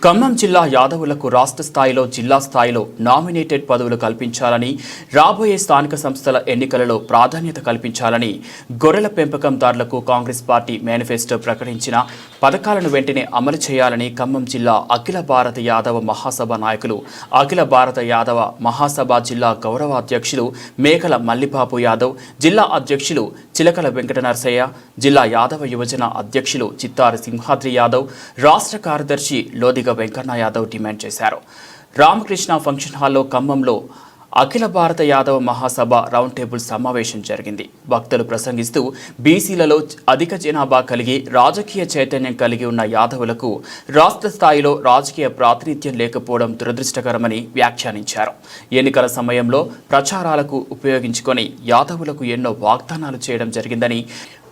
ఖమ్మం జిల్లా యాదవులకు రాష్ట్ర స్థాయిలో జిల్లా స్థాయిలో నామినేటెడ్ పదవులు కల్పించాలని, రాబోయే స్థానిక సంస్థల ఎన్నికలలో ప్రాధాన్యత కల్పించాలని గొర్రెల పెంపకందారులకు కాంగ్రెస్ పార్టీ మేనిఫెస్టో ప్రకటించిన పథకాలను వెంటనే అమలు చేయాలని ఖమ్మం జిల్లా అఖిల భారత యాదవ మహాసభ నాయకులు, అఖిల భారత యాదవ మహాసభ జిల్లా గౌరవ అధ్యక్షులు మేకల మల్లిబాబు యాదవ్, జిల్లా అధ్యక్షులు చిలకల వెంకట నరసయ్య, జిల్లా యాదవ యువజన అధ్యక్షులు చిత్తారు సింహాద్రి యాదవ్, రాష్ట్ర కార్యదర్శి లోదిగ వెంకన్న యాదవ్ డిమాండ్ చేశారు. రామకృష్ణ ఫంక్షన్ హాల్లో ఖమ్మంలో అఖిల భారత యాదవ మహాసభ రౌండ్ టేబుల్ సమావేశం జరిగింది. వక్తలు ప్రసంగిస్తూ బీసీలలో అధిక జనాభా కలిగి రాజకీయ చైతన్యం కలిగి ఉన్న యాదవులకు రాష్ట్ర స్థాయిలో రాజకీయ ప్రాతినిధ్యం లేకపోవడం దురదృష్టకరమని వ్యాఖ్యానించారు. ఎన్నికల సమయంలో ప్రచారాలకు ఉపయోగించుకొని యాదవులకు ఎన్నో వాగ్దానాలు చేయడం జరిగిందని,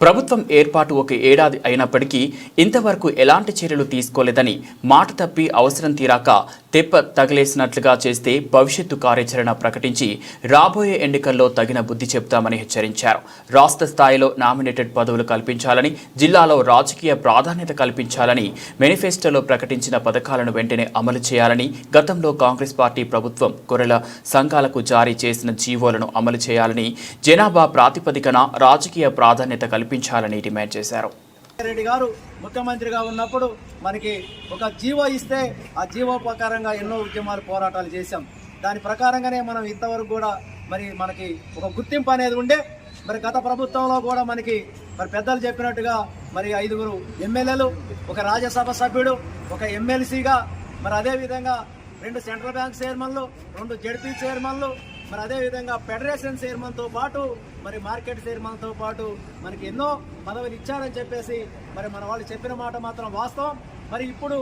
ప్రభుత్వం ఏర్పాటు ఒక ఏడాది అయినప్పటికీ ఇంతవరకు ఎలాంటి చర్యలు తీసుకోలేదని, మాట తప్పి అవసరం తీరాక తెప్ప తగిలేసినట్లుగా చేస్తే భవిష్యత్తు కార్యాచరణ ప్రకటించి రాబోయే ఎన్నికల్లో తగిన బుద్ధి చెప్తామని హెచ్చరించారు. రాష్ట్ర స్థాయిలో నామినేటెడ్ పదవులు కల్పించాలని, జిల్లాలో రాజకీయ ప్రాధాన్యత కల్పించాలని, మేనిఫెస్టోలో ప్రకటించిన పథకాలను వెంటనే అమలు చేయాలని, గతంలో కాంగ్రెస్ పార్టీ ప్రభుత్వం గొర్రెల సంఘాలకు జారీ చేసిన జీవోలను అమలు చేయాలని, జనాభా ప్రాతిపదికన రాజకీయ ప్రాధాన్యత కల్పించాలని డిమాండ్ చేశారు. రెడ్డి గారు ముఖ్యమంత్రిగా ఉన్నప్పుడు మనకి ఒక జీవో ఇస్తే ఆ జీవో ప్రకారంగా ఎన్నో ఉద్యమాలు పోరాటాలు చేశాం. దాని ప్రకారంగానే మనం ఇంతవరకు కూడా మనకి ఒక గుర్తింపు అనేది ఉండే. గత ప్రభుత్వంలో కూడా మనకి పెద్దలు చెప్పినట్టుగా 5 ఎమ్మెల్యేలు, ఒక రాజ్యసభ సభ్యుడు, ఒక ఎమ్మెల్సీగా, అదేవిధంగా 2 సెంట్రల్ బ్యాంక్ చైర్మన్లు, 2 జడ్పీ చైర్మన్లు, అదేవిధంగా ఫెడరేషన్ చైర్మన్తో పాటు మార్కెట్ చైర్మన్తో పాటు మనకి ఎన్నో పదవులు ఇచ్చారని చెప్పేసి మన వాళ్ళు చెప్పిన మాట మాత్రం వాస్తవం. ఇప్పుడు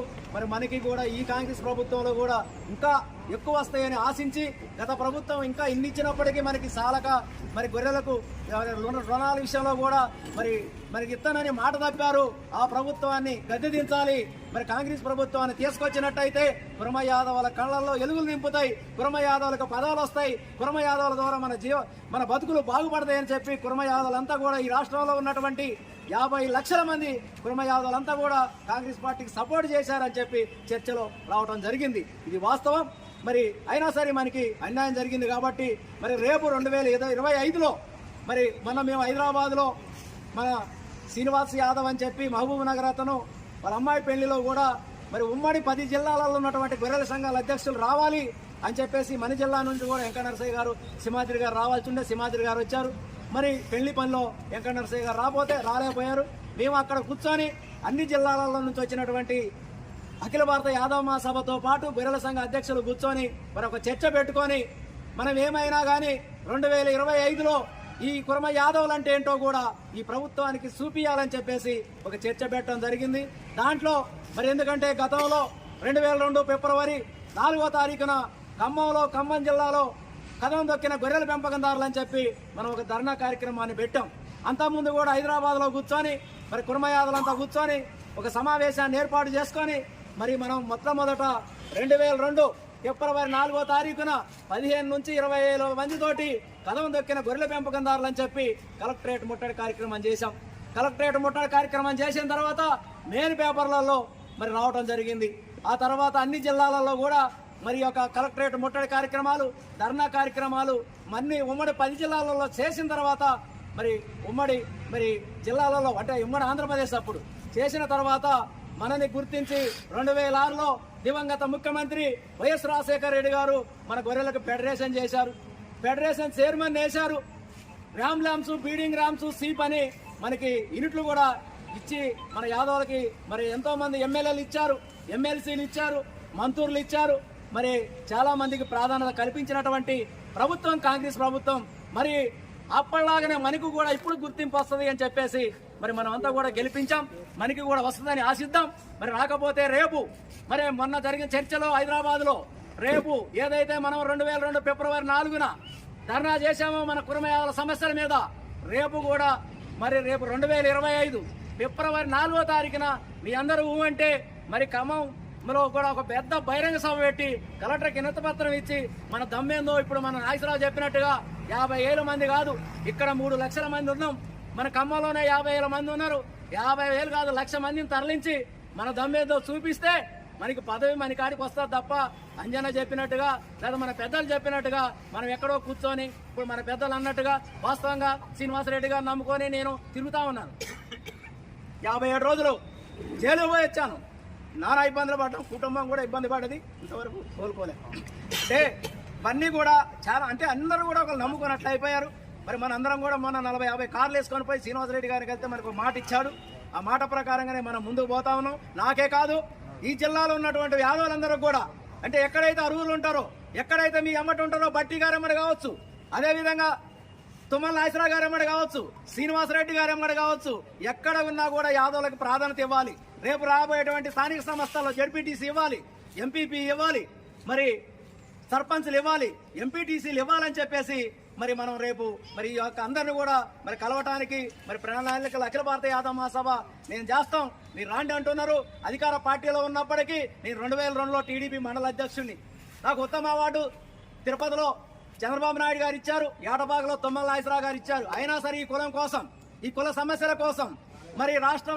మనకి కూడా ఈ కాంగ్రెస్ ప్రభుత్వంలో కూడా ఇంకా ఎక్కువ వస్తాయని ఆశించి, గత ప్రభుత్వం ఇంకా ఇన్ని ఇచ్చినప్పటికీ మనకి సాలక గొర్రెలకు రుణాల విషయంలో కూడా మనకి ఇస్తానని మాట తప్పారు. ఆ ప్రభుత్వాన్ని గద్దెదించాలి. కాంగ్రెస్ ప్రభుత్వాన్ని తీసుకొచ్చినట్టయితే కురమ యాదవుల కళ్ళల్లో ఎలుగులు నింపుతాయి, కురమ యాదవులకు పదవులు వస్తాయి, కురమ యాదవుల ద్వారా మన బతుకులు బాగుపడతాయని చెప్పి కురమ యాదవులంతా కూడా ఈ రాష్ట్రంలో ఉన్నటువంటి 50 లక్షల మంది కురమ యాదవులంతా కూడా కాంగ్రెస్ పార్టీకి సపోర్ట్ చేశారని చెప్పి చర్చలో రావడం జరిగింది. ఇది వాస్తవం. అయినా సరే మనకి అన్యాయం జరిగింది కాబట్టి రేపు 2025లో మొన్న మేము హైదరాబాద్లో మన శ్రీనివాస్ యాదవ్ అని చెప్పి మహబూబ్ నగర్ అతను వాళ్ళ అమ్మాయి పెళ్లిలో కూడా ఉమ్మడి 10 జిల్లాలలో ఉన్నటువంటి గొర్రెల సంఘాల అధ్యక్షులు రావాలి అని చెప్పేసి మన జిల్లా నుంచి కూడా వెంకట నరసయ్య గారు, సింహాద్రి గారు రావాల్సి ఉండే. సింహాద్రి గారు వచ్చారు. పెళ్లి పనిలో వెంకట నరసయ్య గారు రాలేకపోయారు. మేము అక్కడ కూర్చొని అన్ని జిల్లాలలో నుంచి వచ్చినటువంటి అఖిల భారత యాదవ మహాసభతో పాటు గొర్రెల సంఘ అధ్యక్షులు కూర్చొని ఒక చర్చ పెట్టుకొని ఏమైనా కానీ 2025లో ఈ కురమ యాదవులు అంటే ఏంటో కూడా ఈ ప్రభుత్వానికి చూపియాలని చెప్పేసి ఒక చర్చ పెట్టడం జరిగింది. దాంట్లో ఎందుకంటే గతంలో 2002 ఫిబ్రవరి 4వ తారీఖున ఖమ్మం జిల్లాలో కథం దొక్కిన గొర్రెల పెంపకందారులు అని చెప్పి ఒక ధర్నా కార్యక్రమాన్ని పెట్టాం. అంతకుముందు కూడా హైదరాబాద్లో కూర్చొని కురమ యాదవులంతా కూర్చొని ఒక సమావేశాన్ని ఏర్పాటు చేసుకొని మనం మొట్టమొదట 2002 ఫిబ్రవరి 4వ తారీఖున 15 నుంచి 20 మందితోటి కథం దొక్కిన గొర్రెల పెంపకందారులు అని చెప్పి కలెక్టరేట్ ముట్టడి కార్యక్రమం చేశాం. కలెక్టరేట్ ముట్టడి కార్యక్రమం చేసిన తర్వాత మెయిన్ పేపర్లలో రావడం జరిగింది. ఆ తర్వాత అన్ని జిల్లాలలో కూడా యొక్క కలెక్టరేట్ ముట్టడి కార్యక్రమాలు, ధర్నా కార్యక్రమాలు ఉమ్మడి 10 జిల్లాలలో చేసిన తర్వాత ఉమ్మడి జిల్లాలలో అంటే ఉమ్మడి ఆంధ్రప్రదేశ్ అప్పుడు చేసిన తర్వాత మనని గుర్తించి 2006లో దివంగత ముఖ్యమంత్రి వైఎస్ రాజశేఖర రెడ్డి గారు మన గొర్రెలకు ఫెడరేషన్ చేశారు. ఫెడరేషన్ చైర్మన్ వేశారు. ర్యామ్స్, బీడింగ్ ర్యామ్స్, సీప్ అని మనకి యూనిట్లు కూడా ఇచ్చి మన యాదవులకి ఎంతో మంది ఎమ్మెల్యేలు ఇచ్చారు, ఎమ్మెల్సీలు ఇచ్చారు, మంత్రులు ఇచ్చారు. చాలా మందికి ప్రాధాన్యత కల్పించినటువంటి ప్రభుత్వం కాంగ్రెస్ ప్రభుత్వం. అప్పటిలాగానే మనకు కూడా ఇప్పుడు గుర్తింపు వస్తుంది అని చెప్పేసి మనం అంతా కూడా గెలిపించాం. మనకి కూడా వస్తుందని ఆశిద్దాం. రాకపోతే రేపు మొన్న జరిగిన చర్చలో హైదరాబాద్లో రేపు ఏదైతే మనం 2002 ఫిబ్రవరి 4న ధర్నా చేశామో మన కురమ యాదవుల సమస్యల మీద, రేపు కూడా రేపు 2025 ఫిబ్రవరి 4వ తారీఖున మీ అందరూ అంటే ఖమ్మంలో కూడా ఒక పెద్ద బహిరంగ సభ పెట్టి కలెక్టర్కి వినతిపత్రం ఇచ్చి మన దమ్మేందో ఇప్పుడు మన నాగేశ్వరరావు చెప్పినట్టుగా 50,000 మంది కాదు, ఇక్కడ 3 లక్షల మంది ఉన్నాం. మన ఖమ్మంలోనే 50,000 మంది ఉన్నారు. 50,000 కాదు, 1,00,000 మందిని తరలించి మన దమ్మేందో చూపిస్తే మనకి పదవి మన కాడికి వస్తుంది తప్ప అంజన చెప్పినట్టుగా లేదా మన పెద్దలు చెప్పినట్టుగా మనం ఎక్కడో కూర్చొని ఇప్పుడు మన పెద్దలు అన్నట్టుగా వాస్తవంగా శ్రీనివాసరెడ్డి గారు నమ్ముకొని నేను తిరుగుతా ఉన్నాను. 57 రోజులు జైలు పోయి వచ్చాను. నానా ఇబ్బందులు పడ్డాం, కుటుంబం కూడా ఇబ్బంది పడ్డది, ఇంతవరకు కోలుకోలే. అంటే ఇవన్నీ కూడా చాలా అంటే అందరూ కూడా ఒకళ్ళు నమ్ముకున్నట్లు అయిపోయారు. మరి మన అందరం కూడా మొన్న 40-50 కార్లు వేసుకొని పోయి శ్రీనివాసరెడ్డి గారికి వెళ్తే మనకు ఒక మాట ఇచ్చాడు. ఆ మాట ప్రకారంగానే మనం ముందుకు పోతా ఉన్నాం. నాకే కాదు, ఈ జిల్లాలో ఉన్నటువంటి యాదవులందరూ కూడా అంటే ఎక్కడైతే అరువులు ఉంటారో, ఎక్కడైతే మీ అమ్మటి ఉంటారో, బట్టి గారమ్మడి కావచ్చు, అదేవిధంగా తుమ్మల నాగేశ్వరరావు గారమ్మడి కావచ్చు, శ్రీనివాసరెడ్డి గారమ్మడి కావచ్చు, ఎక్కడ ఉన్నా కూడా యాదవులకు ప్రాధాన్యత ఇవ్వాలి. రేపు రాబోయేటువంటి స్థానిక సంస్థల్లో జడ్పీటీసీ ఇవ్వాలి, ఎంపీపీ ఇవ్వాలి, మరి సర్పంచ్లు ఇవ్వాలి, ఎంపీటీసీలు ఇవ్వాలని చెప్పేసి మరి మనం రేపు మరి ఈ యొక్క అందరిని కూడా మరి కలవటానికి మరి ప్రణాళికలు అఖిల భారత యాదవ మహాసభ నేను చేస్తాం, మీరు రాండి అంటున్నారు. అధికార పార్టీలో ఉన్నప్పటికీ నేను 2002లో టీడీపీ మండల అధ్యక్షుడిని. నాకు ఉత్తమ అవార్డు తిరుపతిలో చంద్రబాబు నాయుడు గారు ఇచ్చారు, ఏటబాగులో తుమ్మల నాగేశ్వరరావు గారు ఇచ్చారు. అయినా సరే ఈ కులం కోసం, ఈ కుల సమస్యల కోసం మరి రాష్ట్రం